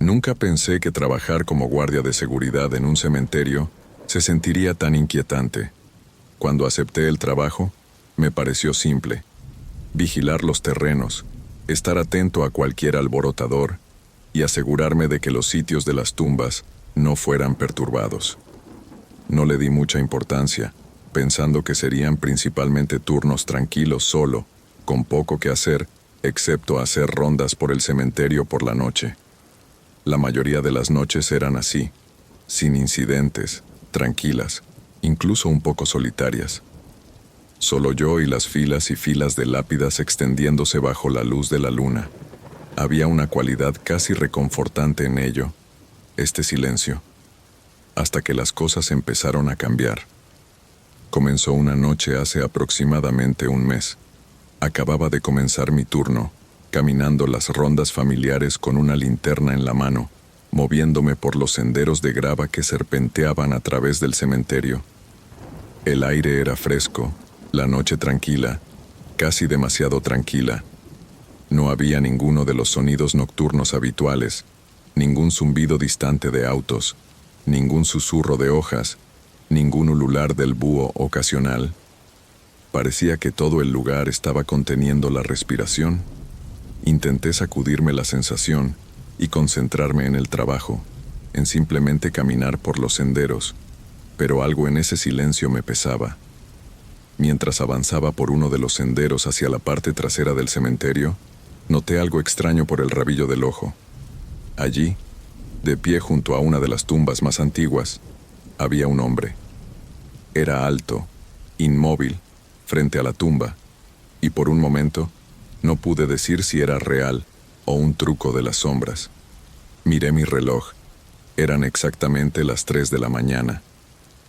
Nunca pensé que trabajar como guardia de seguridad en un cementerio se sentiría tan inquietante. Cuando acepté el trabajo, me pareció simple. Vigilar los terrenos, estar atento a cualquier alborotador y asegurarme de que los sitios de las tumbas no fueran perturbados. No le di mucha importancia, pensando que serían principalmente turnos tranquilos solo, con poco que hacer, excepto hacer rondas por el cementerio por la noche. La mayoría de las noches eran así, sin incidentes, tranquilas, incluso un poco solitarias. Solo yo y las filas y filas de lápidas extendiéndose bajo la luz de la luna. Había una cualidad casi reconfortante en ello, este silencio, hasta que las cosas empezaron a cambiar. Comenzó una noche hace aproximadamente un mes. Acababa de comenzar mi turno, caminando las rondas familiares con una linterna en la mano, moviéndome por los senderos de grava que serpenteaban a través del cementerio. El aire era fresco, la noche tranquila, casi demasiado tranquila. No había ninguno de los sonidos nocturnos habituales, ningún zumbido distante de autos, ningún susurro de hojas, ningún ulular del búho ocasional. Parecía que todo el lugar estaba conteniendo la respiración. Intenté sacudirme la sensación y concentrarme en el trabajo, en simplemente caminar por los senderos, pero algo en ese silencio me pesaba. Mientras avanzaba por uno de los senderos hacia la parte trasera del cementerio, noté algo extraño por el rabillo del ojo. Allí, de pie junto a una de las tumbas más antiguas, había un hombre. Era alto, inmóvil, frente a la tumba, y por un momento no pude decir si era real o un truco de las sombras. Miré mi reloj. Eran exactamente las 3 de la mañana.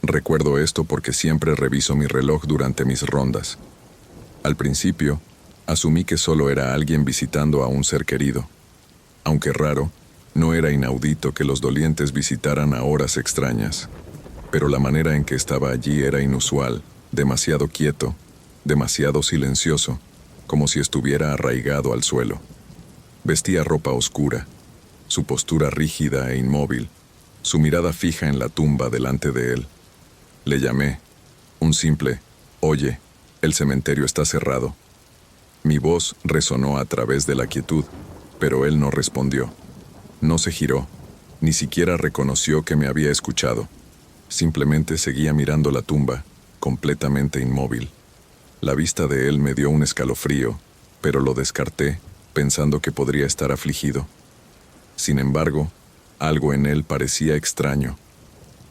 Recuerdo esto porque siempre reviso mi reloj durante mis rondas. Al principio, asumí que solo era alguien visitando a un ser querido. Aunque raro, no era inaudito que los dolientes visitaran a horas extrañas. Pero la manera en que estaba allí era inusual, demasiado quieto, demasiado silencioso, como si estuviera arraigado al suelo. Vestía ropa oscura, su postura rígida e inmóvil, su mirada fija en la tumba delante de él. Le llamé, un simple, «Oye, el cementerio está cerrado». Mi voz resonó a través de la quietud, pero él no respondió. No se giró, ni siquiera reconoció que me había escuchado. Simplemente seguía mirando la tumba, completamente inmóvil. La vista de él me dio un escalofrío, pero lo descarté, pensando que podría estar afligido. Sin embargo, algo en él parecía extraño.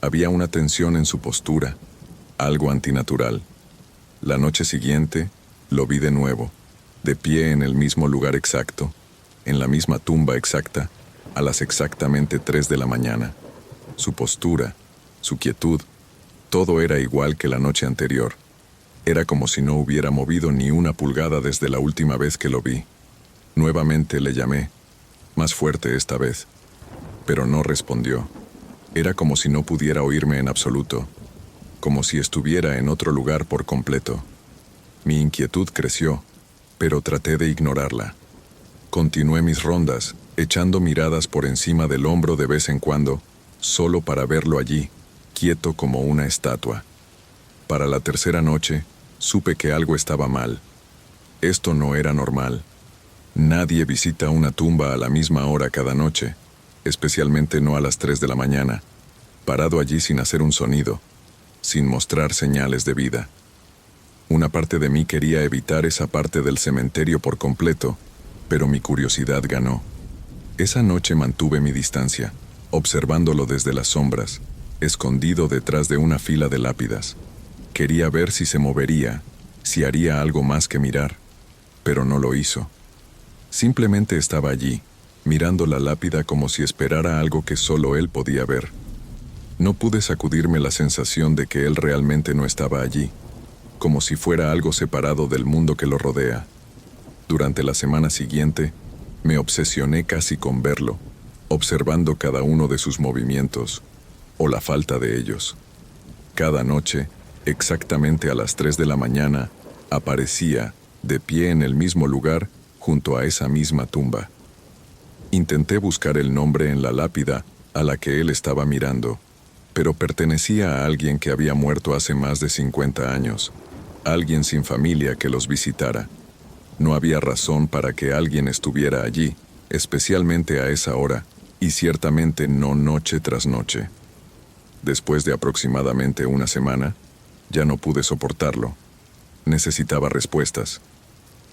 Había una tensión en su postura, algo antinatural. La noche siguiente, lo vi de nuevo, de pie en el mismo lugar exacto, en la misma tumba exacta, a las exactamente 3 de la mañana. Su postura, su quietud, todo era igual que la noche anterior. Era como si no hubiera movido ni una pulgada desde la última vez que lo vi. Nuevamente le llamé, más fuerte esta vez, pero no respondió. Era como si no pudiera oírme en absoluto, como si estuviera en otro lugar por completo. Mi inquietud creció, pero traté de ignorarla. Continué mis rondas, echando miradas por encima del hombro de vez en cuando, solo para verlo allí, quieto como una estatua. Para la tercera noche, supe que algo estaba mal. Esto no era normal. Nadie visita una tumba a la misma hora cada noche, especialmente no a las 3 de la mañana, parado allí sin hacer un sonido, sin mostrar señales de vida. Una parte de mí quería evitar esa parte del cementerio por completo, pero mi curiosidad ganó. Esa noche mantuve mi distancia, observándolo desde las sombras, escondido detrás de una fila de lápidas. Quería ver si se movería, si haría algo más que mirar, pero no lo hizo. Simplemente estaba allí, mirando la lápida como si esperara algo que solo él podía ver. No pude sacudirme la sensación de que él realmente no estaba allí, como si fuera algo separado del mundo que lo rodea. Durante la semana siguiente, me obsesioné casi con verlo, observando cada uno de sus movimientos, o la falta de ellos. Cada noche, exactamente a las 3 de la mañana, aparecía, de pie en el mismo lugar, junto a esa misma tumba. Intenté buscar el nombre en la lápida a la que él estaba mirando, pero pertenecía a alguien que había muerto hace más de 50 años, alguien sin familia que los visitara. No había razón para que alguien estuviera allí, especialmente a esa hora, y ciertamente no noche tras noche. Después de aproximadamente una semana, ya no pude soportarlo. Necesitaba respuestas.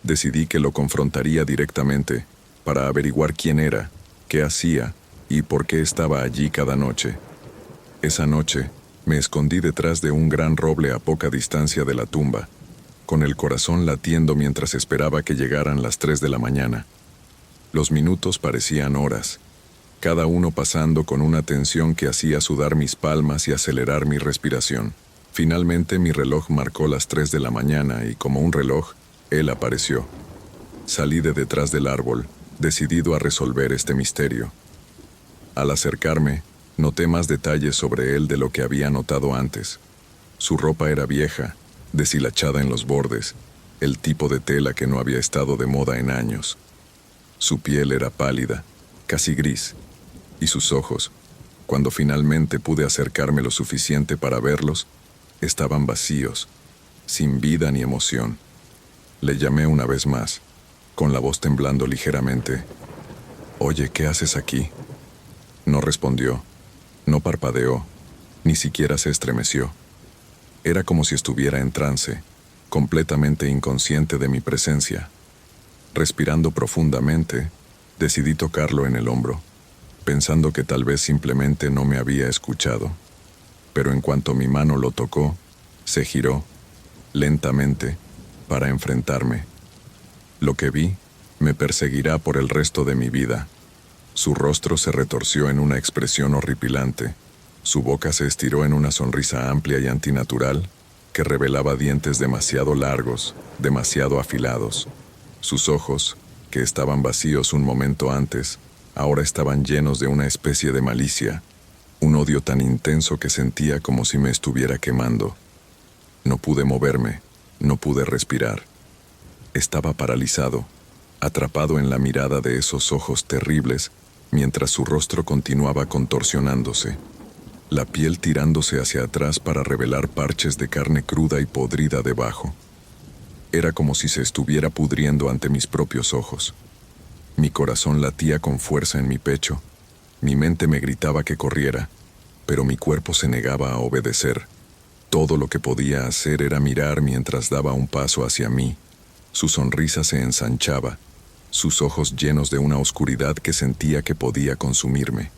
Decidí que lo confrontaría directamente para averiguar quién era, qué hacía y por qué estaba allí cada noche. Esa noche, me escondí detrás de un gran roble a poca distancia de la tumba, con el corazón latiendo mientras esperaba que llegaran las 3 de la mañana. Los minutos parecían horas, cada uno pasando con una tensión que hacía sudar mis palmas y acelerar mi respiración. Finalmente mi reloj marcó las 3 de la mañana y como un reloj, él apareció. Salí de detrás del árbol, decidido a resolver este misterio. Al acercarme, noté más detalles sobre él de lo que había notado antes. Su ropa era vieja, deshilachada en los bordes, el tipo de tela que no había estado de moda en años. Su piel era pálida, casi gris, y sus ojos, cuando finalmente pude acercarme lo suficiente para verlos, estaban vacíos, sin vida ni emoción. Le llamé una vez más, con la voz temblando ligeramente. «Oye, ¿qué haces aquí?» No respondió, no parpadeó, ni siquiera se estremeció. Era como si estuviera en trance, completamente inconsciente de mi presencia. Respirando profundamente, decidí tocarlo en el hombro, pensando que tal vez simplemente no me había escuchado. Pero en cuanto mi mano lo tocó, se giró, lentamente, para enfrentarme. Lo que vi me perseguirá por el resto de mi vida. Su rostro se retorció en una expresión horripilante. Su boca se estiró en una sonrisa amplia y antinatural que revelaba dientes demasiado largos, demasiado afilados. Sus ojos, que estaban vacíos un momento antes, ahora estaban llenos de una especie de malicia, un odio tan intenso que sentía como si me estuviera quemando. No pude moverme, no pude respirar. Estaba paralizado, atrapado en la mirada de esos ojos terribles, mientras su rostro continuaba contorsionándose, la piel tirándose hacia atrás para revelar parches de carne cruda y podrida debajo. Era como si se estuviera pudriendo ante mis propios ojos. Mi corazón latía con fuerza en mi pecho, mi mente me gritaba que corriera, pero mi cuerpo se negaba a obedecer. Todo lo que podía hacer era mirar mientras daba un paso hacia mí. Su sonrisa se ensanchaba, sus ojos llenos de una oscuridad que sentía que podía consumirme.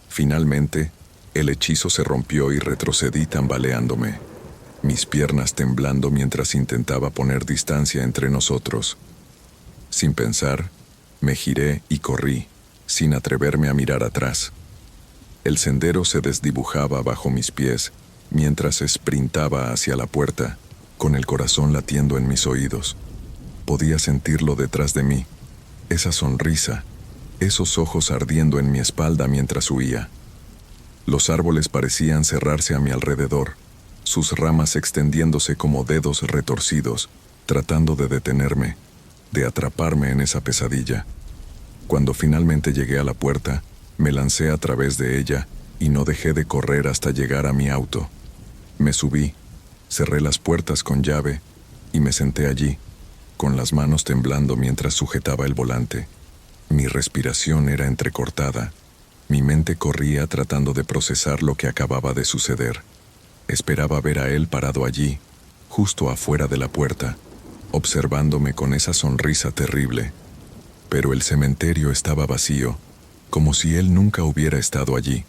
Finalmente, el hechizo se rompió y retrocedí tambaleándome, mis piernas temblando mientras intentaba poner distancia entre nosotros. Sin pensar, me giré y corrí, sin atreverme a mirar atrás. El sendero se desdibujaba bajo mis pies, mientras sprintaba hacia la puerta, con el corazón latiendo en mis oídos. Podía sentirlo detrás de mí, esa sonrisa, esos ojos ardiendo en mi espalda mientras huía. Los árboles parecían cerrarse a mi alrededor, sus ramas extendiéndose como dedos retorcidos, tratando de detenerme, de atraparme en esa pesadilla. Cuando finalmente llegué a la puerta, me lancé a través de ella y no dejé de correr hasta llegar a mi auto. Me subí, cerré las puertas con llave y me senté allí, con las manos temblando mientras sujetaba el volante. Mi respiración era entrecortada. Mi mente corría tratando de procesar lo que acababa de suceder. Esperaba ver a él parado allí, justo afuera de la puerta, observándome con esa sonrisa terrible. Pero el cementerio estaba vacío, como si él nunca hubiera estado allí.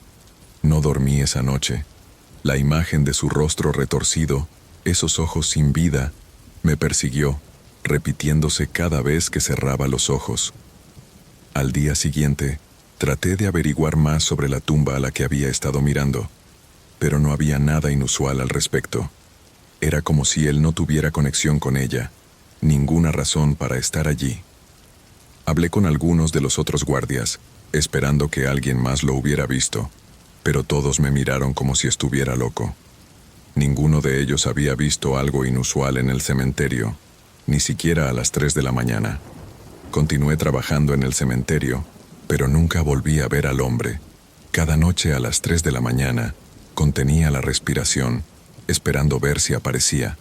No dormí esa noche. La imagen de su rostro retorcido, esos ojos sin vida, me persiguió, repitiéndose cada vez que cerraba los ojos. Al día siguiente, traté de averiguar más sobre la tumba a la que había estado mirando, pero no había nada inusual al respecto. Era como si él no tuviera conexión con ella, ninguna razón para estar allí. Hablé con algunos de los otros guardias, esperando que alguien más lo hubiera visto, pero todos me miraron como si estuviera loco. Ninguno de ellos había visto algo inusual en el cementerio, ni siquiera a las 3 de la mañana. Continué trabajando en el cementerio, Pero nunca volví a ver al hombre. Cada noche a las 3 de la mañana, contenía la respiración, esperando ver si aparecía,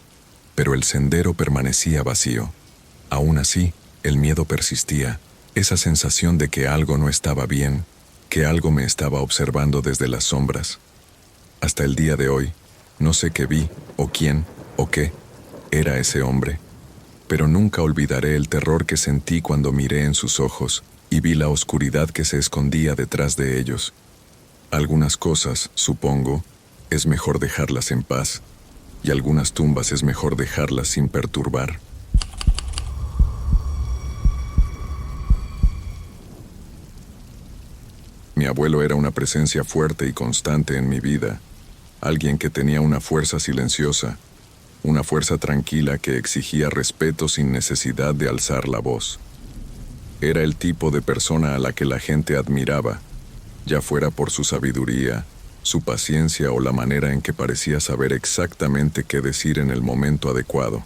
pero el sendero permanecía vacío. Aún así, el miedo persistía, esa sensación de que algo no estaba bien, que algo me estaba observando desde las sombras. Hasta el día de hoy, no sé qué vi, o quién, o qué era ese hombre, pero nunca olvidaré el terror que sentí cuando miré en sus ojos y vi la oscuridad que se escondía detrás de ellos. Algunas cosas, supongo, es mejor dejarlas en paz, y algunas tumbas es mejor dejarlas sin perturbar. Mi abuelo era una presencia fuerte y constante en mi vida, alguien que tenía una fuerza silenciosa, una fuerza tranquila que exigía respeto sin necesidad de alzar la voz. Era el tipo de persona a la que la gente admiraba, ya fuera por su sabiduría, su paciencia o la manera en que parecía saber exactamente qué decir en el momento adecuado.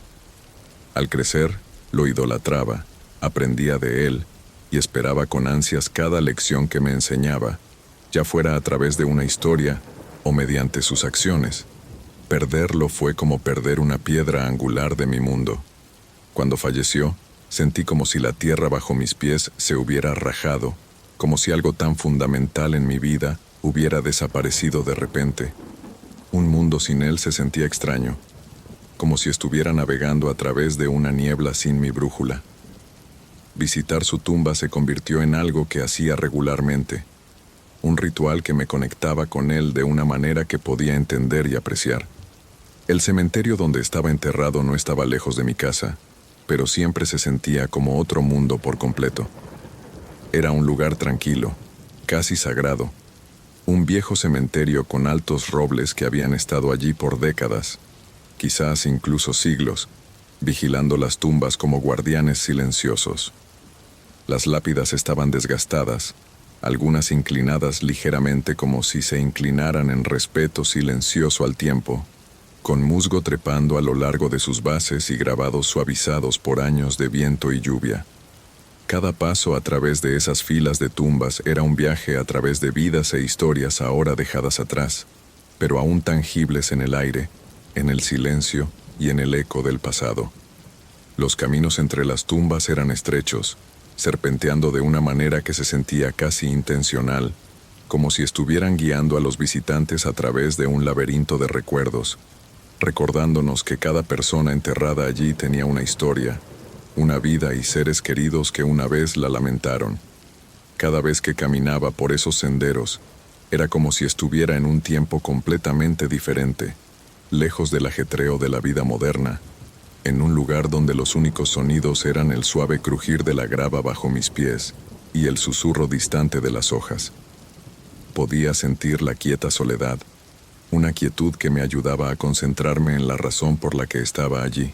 Al crecer, lo idolatraba, aprendía de él y esperaba con ansias cada lección que me enseñaba, ya fuera a través de una historia o mediante sus acciones. Perderlo fue como perder una piedra angular de mi mundo. Cuando falleció, sentí como si la tierra bajo mis pies se hubiera rajado, como si algo tan fundamental en mi vida hubiera desaparecido de repente. Un mundo sin él se sentía extraño, como si estuviera navegando a través de una niebla sin mi brújula. Visitar su tumba se convirtió en algo que hacía regularmente, un ritual que me conectaba con él de una manera que podía entender y apreciar. El cementerio donde estaba enterrado no estaba lejos de mi casa, pero siempre se sentía como otro mundo por completo. Era un lugar tranquilo, casi sagrado, un viejo cementerio con altos robles que habían estado allí por décadas, quizás incluso siglos, vigilando las tumbas como guardianes silenciosos. Las lápidas estaban desgastadas, algunas inclinadas ligeramente como si se inclinaran en respeto silencioso al tiempo, con musgo trepando a lo largo de sus bases y grabados suavizados por años de viento y lluvia. Cada paso a través de esas filas de tumbas era un viaje a través de vidas e historias ahora dejadas atrás, pero aún tangibles en el aire, en el silencio y en el eco del pasado. Los caminos entre las tumbas eran estrechos, serpenteando de una manera que se sentía casi intencional, como si estuvieran guiando a los visitantes a través de un laberinto de recuerdos, recordándonos que cada persona enterrada allí tenía una historia, una vida y seres queridos que una vez la lamentaron. Cada vez que caminaba por esos senderos, era como si estuviera en un tiempo completamente diferente, lejos del ajetreo de la vida moderna, en un lugar donde los únicos sonidos eran el suave crujir de la grava bajo mis pies y el susurro distante de las hojas. Podía sentir la quieta soledad, una quietud que me ayudaba a concentrarme en la razón por la que estaba allí.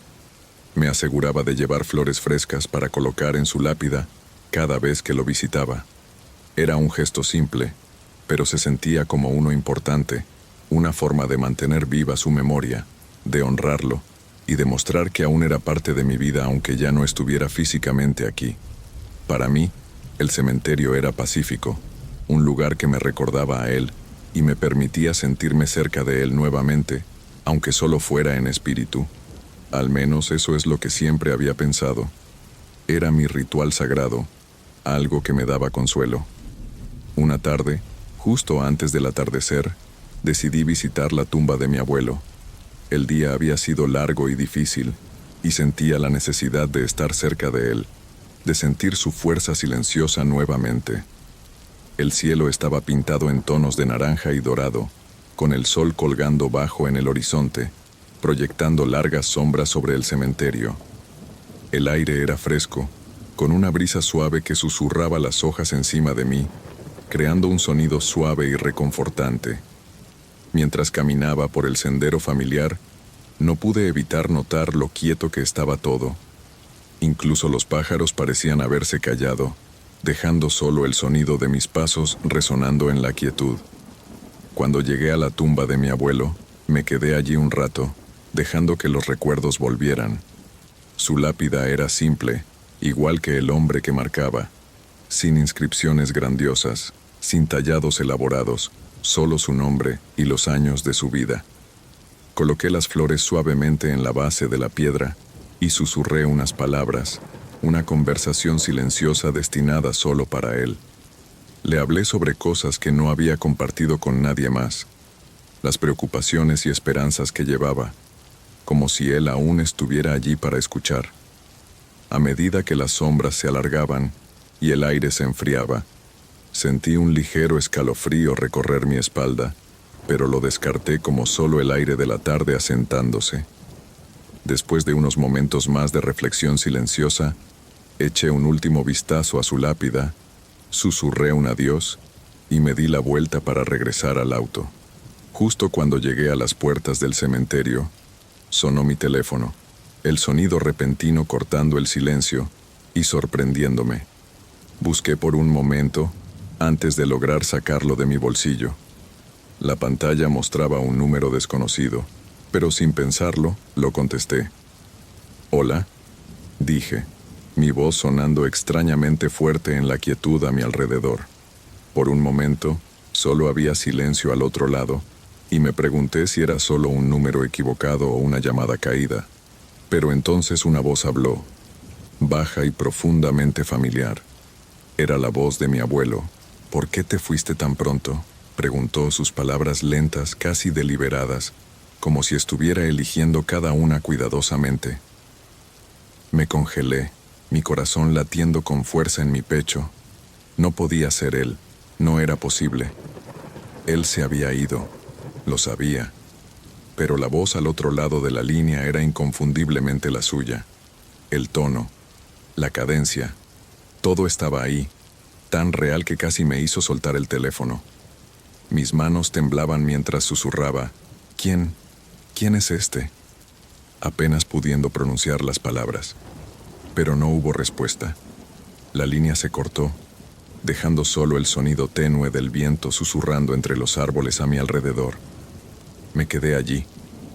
Me aseguraba de llevar flores frescas para colocar en su lápida cada vez que lo visitaba. Era un gesto simple, pero se sentía como uno importante, una forma de mantener viva su memoria, de honrarlo y demostrar que aún era parte de mi vida aunque ya no estuviera físicamente aquí. Para mí, el cementerio era pacífico, un lugar que me recordaba a él y me permitía sentirme cerca de él nuevamente, aunque solo fuera en espíritu. Al menos eso es lo que siempre había pensado. Era mi ritual sagrado, algo que me daba consuelo. Una tarde, justo antes del atardecer, decidí visitar la tumba de mi abuelo. El día había sido largo y difícil, y sentía la necesidad de estar cerca de él, de sentir su fuerza silenciosa nuevamente. El cielo estaba pintado en tonos de naranja y dorado, con el sol colgando bajo en el horizonte, proyectando largas sombras sobre el cementerio. El aire era fresco, con una brisa suave que susurraba las hojas encima de mí, creando un sonido suave y reconfortante. Mientras caminaba por el sendero familiar, no pude evitar notar lo quieto que estaba todo. Incluso los pájaros parecían haberse callado, dejando solo el sonido de mis pasos resonando en la quietud. Cuando llegué a la tumba de mi abuelo, me quedé allí un rato, dejando que los recuerdos volvieran. Su lápida era simple, igual que el hombre que marcaba. sin inscripciones grandiosas, sin tallados elaborados, solo su nombre y los años de su vida. Coloqué las flores suavemente en la base de la piedra y susurré unas palabras, una conversación silenciosa destinada solo para él. Le hablé sobre cosas que no había compartido con nadie más, las preocupaciones y esperanzas que llevaba, como si él aún estuviera allí para escuchar. A medida que las sombras se alargaban y el aire se enfriaba, sentí un ligero escalofrío recorrer mi espalda, pero lo descarté como solo el aire de la tarde asentándose. Después de unos momentos más de reflexión silenciosa, eché un último vistazo a su lápida, susurré un adiós y me di la vuelta para regresar al auto. Justo cuando llegué a las puertas del cementerio, sonó mi teléfono, el sonido repentino cortando el silencio y sorprendiéndome. Busqué por un momento antes de lograr sacarlo de mi bolsillo. La pantalla mostraba un número desconocido, pero sin pensarlo, lo contesté. «Hola», dije, mi voz sonando extrañamente fuerte en la quietud a mi alrededor. Por un momento, solo había silencio al otro lado, y me pregunté si era solo un número equivocado o una llamada caída. Pero entonces una voz habló, baja y profundamente familiar. Era la voz de mi abuelo. «¿Por qué te fuiste tan pronto?», preguntó, sus palabras lentas, casi deliberadas, como si estuviera eligiendo cada una cuidadosamente. Me congelé, mi corazón latiendo con fuerza en mi pecho. No podía ser él, no era posible. Él se había ido, lo sabía, pero la voz al otro lado de la línea era inconfundiblemente la suya. El tono, la cadencia, todo estaba ahí, tan real que casi me hizo soltar el teléfono. Mis manos temblaban mientras susurraba, ¿Quién es este?», apenas pudiendo pronunciar las palabras. Pero no hubo respuesta. La línea se cortó, dejando solo el sonido tenue del viento susurrando entre los árboles a mi alrededor. Me quedé allí,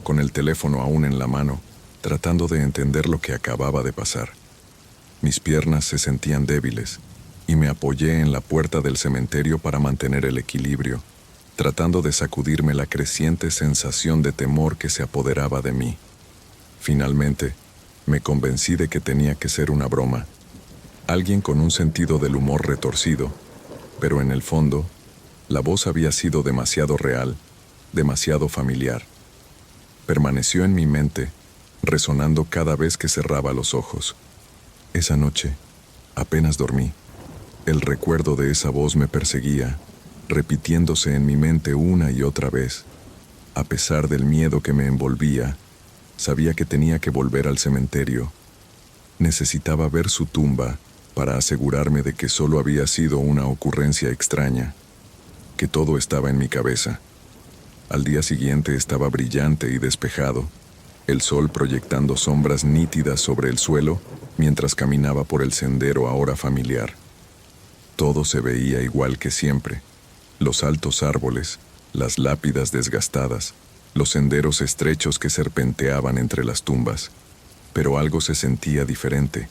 con el teléfono aún en la mano, tratando de entender lo que acababa de pasar. Mis piernas se sentían débiles, y me apoyé en la puerta del cementerio para mantener el equilibrio, tratando de sacudirme la creciente sensación de temor que se apoderaba de mí. Finalmente, me convencí de que tenía que ser una broma. Alguien con un sentido del humor retorcido, pero en el fondo, la voz había sido demasiado real, demasiado familiar. Permaneció en mi mente, resonando cada vez que cerraba los ojos. Esa noche, apenas dormí. El recuerdo de esa voz me perseguía, repitiéndose en mi mente una y otra vez. A pesar del miedo que me envolvía, sabía que tenía que volver al cementerio. Necesitaba ver su tumba para asegurarme de que solo había sido una ocurrencia extraña, que todo estaba en mi cabeza. Al día siguiente estaba brillante y despejado, el sol proyectando sombras nítidas sobre el suelo mientras caminaba por el sendero ahora familiar. Todo se veía igual que siempre. Los altos árboles, las lápidas desgastadas, los senderos estrechos que serpenteaban entre las tumbas. Pero algo se sentía diferente.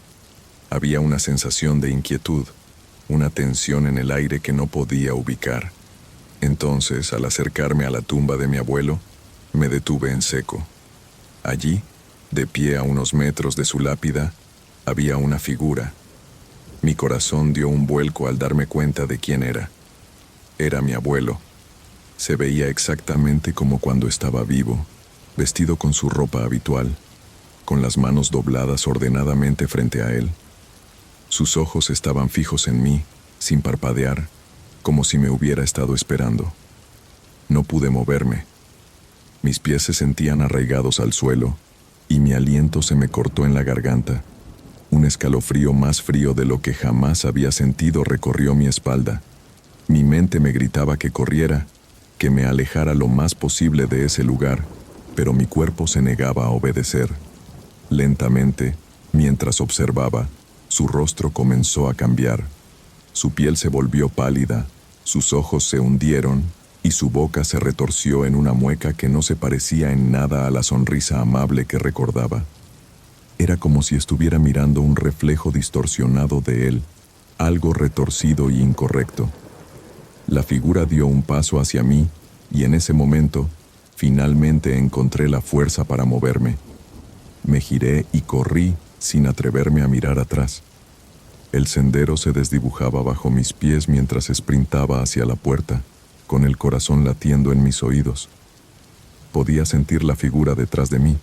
Había una sensación de inquietud, una tensión en el aire que no podía ubicar. Entonces, al acercarme a la tumba de mi abuelo, me detuve en seco. Allí, de pie a unos metros de su lápida, había una figura. Mi corazón dio un vuelco al darme cuenta de quién era. Era mi abuelo. Se veía exactamente como cuando estaba vivo, vestido con su ropa habitual, con las manos dobladas ordenadamente frente a él. Sus ojos estaban fijos en mí, sin parpadear, como si me hubiera estado esperando. No pude moverme. Mis pies se sentían arraigados al suelo, y mi aliento se me cortó en la garganta. Un escalofrío más frío de lo que jamás había sentido recorrió mi espalda. Mi mente me gritaba que corriera, que me alejara lo más posible de ese lugar, pero mi cuerpo se negaba a obedecer. Lentamente, mientras observaba, su rostro comenzó a cambiar. Su piel se volvió pálida, sus ojos se hundieron y su boca se retorció en una mueca que no se parecía en nada a la sonrisa amable que recordaba. Era como si estuviera mirando un reflejo distorsionado de él, algo retorcido y incorrecto. La figura dio un paso hacia mí y en ese momento, finalmente encontré la fuerza para moverme. Me giré y corrí sin atreverme a mirar atrás. El sendero se desdibujaba bajo mis pies mientras sprintaba hacia la puerta, con el corazón latiendo en mis oídos. Podía sentir la figura detrás de mí,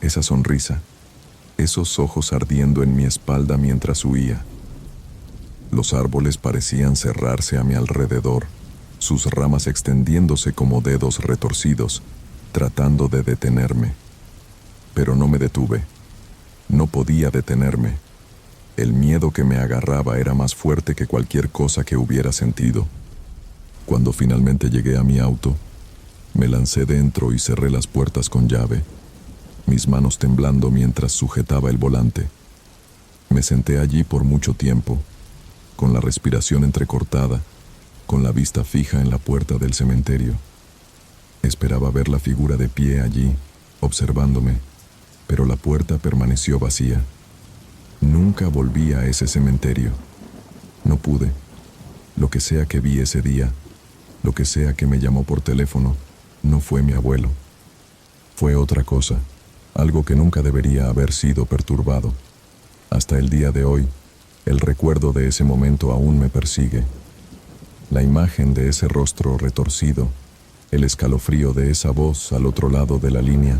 esa sonrisa, esos ojos ardiendo en mi espalda mientras huía. Los árboles parecían cerrarse a mi alrededor, sus ramas extendiéndose como dedos retorcidos, tratando de detenerme. Pero no me detuve. No podía detenerme. El miedo que me agarraba era más fuerte que cualquier cosa que hubiera sentido. Cuando finalmente llegué a mi auto, me lancé dentro y cerré las puertas con llave, mis manos temblando mientras sujetaba el volante. Me senté allí por mucho tiempo, con la respiración entrecortada, con la vista fija en la puerta del cementerio. Esperaba ver la figura de pie allí, observándome, pero la puerta permaneció vacía. Nunca volví a ese cementerio. No pude. Lo que sea que vi ese día, lo que sea que me llamó por teléfono, no fue mi abuelo. Fue otra cosa, algo que nunca debería haber sido perturbado. Hasta el día de hoy, el recuerdo de ese momento aún me persigue. La imagen de ese rostro retorcido, el escalofrío de esa voz al otro lado de la línea,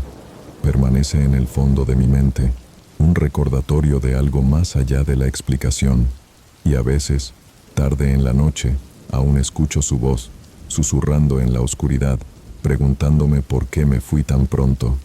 permanece en el fondo de mi mente, un recordatorio de algo más allá de la explicación, y a veces, tarde en la noche, aún escucho su voz, susurrando en la oscuridad, preguntándome por qué me fui tan pronto.